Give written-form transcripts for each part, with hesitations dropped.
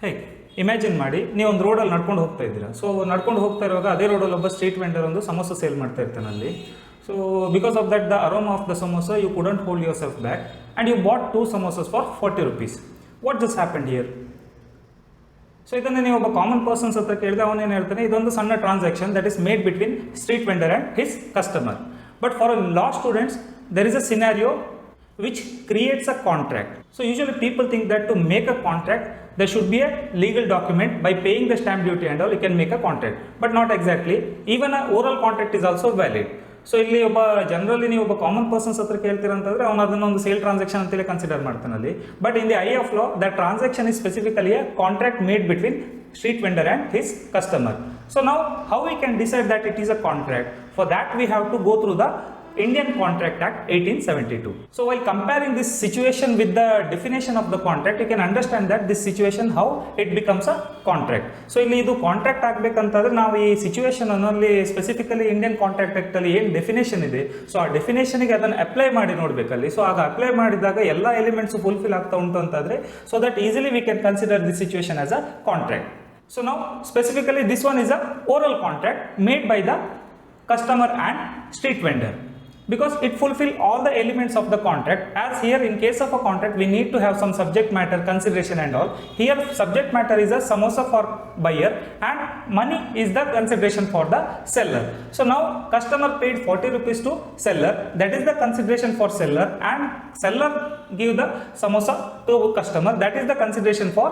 ಹೇಗೆ ಇಮ್ಯಾಜಿನ್ ಮಾಡಿ ನೀವು ಒಂದು ರೋಡಲ್ಲಿ ನಡ್ಕೊಂಡು ಹೋಗ್ತಾ ಇದ್ದೀರಾ. ಸೊ ನಡ್ಕೊಂಡು ಹೋಗ್ತಾ ಇರುವಾಗ ಅದೇ ರೋಡಲ್ಲಿ ಒಬ್ಬ ಸ್ಟ್ರೀಟ್ ವೆಂಡರ್ ಒಂದು ಸಮೋಸ ಸೇಲ್ ಮಾಡ್ತಾ ಇರ್ತಾನೆ ಅಲ್ಲಿ. So because of that the aroma of the samosa you couldn't hold yourself back and you bought 2 samosas for 40 rupees. What just happened here? So ಇದನ್ನು ನೀವು ಒಬ್ಬ ಕಾಮನ್ ಪರ್ಸನ್ಸ್ ಹತ್ರ ಕೇಳಿದ್ರೆ ಅವನೇನು ಹೇಳ್ತಾನೆ, ಇದೊಂದು ಸಣ್ಣ transaction that is made between street vendor and his customer. But for law students there is a scenario which creates a contract. So usually people think that to make a contract there should be a legal document. By paying the stamp duty and all you can make a contract, but not exactly. Even a oral contract is also valid. So ಇಲ್ಲಿ ಒಬ್ಬ generally ನೀವು ಒಬ್ಬ common persons ಹತ್ರ ಕೇಳ್ತೀರಂತಂದ್ರೆ ಅವನು ಅದನ್ನು ಒಂದು sale transaction ಅಂತೇಳಿ consider ಮಾಡ್ತಾನೆ ಅಲ್ಲಿ. But in the I of law that transaction is specifically A contract made between street vendor and his customer. So now how we can decide that it is a contract? For that we have to go through the Indian Contract Act 1872. So while comparing this situation with the definition of the contract, you can understand that this situation how it becomes a contract. So ಇಲ್ಲಿ ಇದು contract ಆಗಬೇಕಂತಂದ್ರೆ ನಾವು ಈ situation ಅನ್ನಲ್ಲಿ specifically Indian contract act ಅಲ್ಲಿ ಏನು definition ಇದೆ, so ಆ ಡೆಫಿನೇಷನ್ಗೆ ಅದನ್ನು ಅಪ್ಲೈ ಮಾಡಿ ನೋಡಬೇಕಲ್ಲಿ. ಸೊ ಆಗ ಅಪ್ಲೈ ಮಾಡಿದಾಗ ಎಲ್ಲ ಎಲಿಮೆಂಟ್ಸ್ ಫುಲ್ಫಿಲ್ ಆಗ್ತಾ ಉಂಟು ಅಂತಂದ್ರೆ so that easily we can consider this situation as a contract. So now specifically this one is a oral contract made by the customer and street vendor because it fulfill all the elements of the contract. As here in case of a contract we need to have some subject matter consideration and all. Here subject matter is a samosa for buyer and money is the consideration for the seller. So now customer paid 40 rupees to seller, that is the consideration for seller, and seller give the samosa to customer, that is the consideration for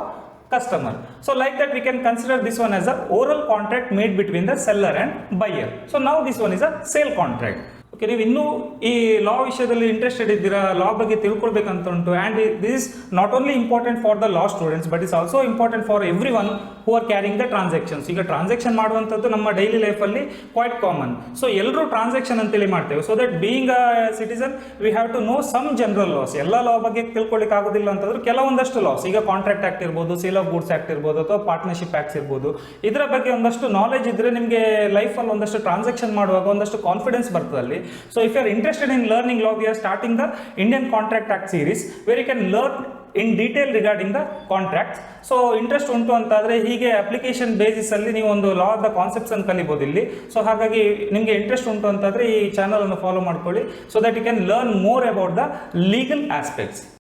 customer. So like that we can consider this one as a oral contract made between the seller and buyer. So now this one is a sale contract. Okay, ನೀವು ಇನ್ನೂ ಈ ಲಾ ವಿಷಯದಲ್ಲಿ interested ಇದ್ದೀರಾ, ಲಾ ಬಗ್ಗೆ ತಿಳ್ಕೊಳ್ಬೇಕಂತ ಉಂಟು, and this is not only important for the law students but is also important for everyone who are carrying the transactions. ಈಗ transaction ಮಾಡುವಂಥದ್ದು ನಮ್ಮ ಡೈಲಿ ಲೈಫಲ್ಲಿ ಕ್ವೈಟ್ ಕಾಮನ್. ಸೊ ಎಲ್ಲರೂ ಟ್ರಾನ್ಸಾಕ್ಷನ್ ಅಂತೇಳಿ ಮಾಡ್ತೇವೆ. So that being a citizen we have to know some general laws. ಎಲ್ಲ law ಬಗ್ಗೆ ತಿಳ್ಕೊಳ್ಳಿಕ್ಕೆ ಆಗೋದಿಲ್ಲ ಅಂತಂದ್ರೆ ಕೆಲವೊಂದಷ್ಟು ಲಾಸ್, ಈಗ ಕಾಂಟ್ರಾಕ್ಟ್ ಆಕ್ಟ್ ಇರ್ಬೋದು, ಸೇಲ್ ಆಫ್ ಗೂಡ್ಸ್ ಆಕ್ಟ್ ಇರ್ಬೋದು, ಅಥವಾ ಪಾರ್ಟ್ನರ್ಶಿಪ್ ಆಕ್ಟ್ಸ್ ಇರ್ಬೋದು, ಇದರ ಬಗ್ಗೆ ಒಂದಷ್ಟು ನಾಲೆಜ್ ಇದ್ದರೆ ನಿಮಗೆ ಲೈಫಲ್ಲಿ ಒಂದಷ್ಟು ಟ್ರಾನ್ಸಾಕ್ಷನ್ ಮಾಡುವಾಗ ಒಂದಷ್ಟು ಕಾನ್ಫಿಡೆನ್ಸ್ ಬರ್ತದೆ ಅಲ್ಲಿ. So if you are interested in learning law, we are starting the Indian Contract Act series where you can learn in detail regarding the contracts. So interest ಉಂಟು ಅಂತಾದರೆ ಹೀಗೆ ಅಪ್ಲಿಕೇಶನ್ ಬೇಸಿಸಲ್ಲಿ ನೀವು ಒಂದು ಲಾ ದ ಕಾನ್ಸೆಪ್ಟ್ಸ್ ಅನ್ನು ಕಲಿಬೋದು ಇಲ್ಲಿ. ಸೊ ಹಾಗಾಗಿ ನಿಮಗೆ ಇಂಟ್ರೆಸ್ಟ್ ಉಂಟು ಅಂತಾದರೆ ಈ ಚಾನಲನ್ನು ಫಾಲೋ ಮಾಡ್ಕೊಳ್ಳಿ so that you can learn more about the legal aspects.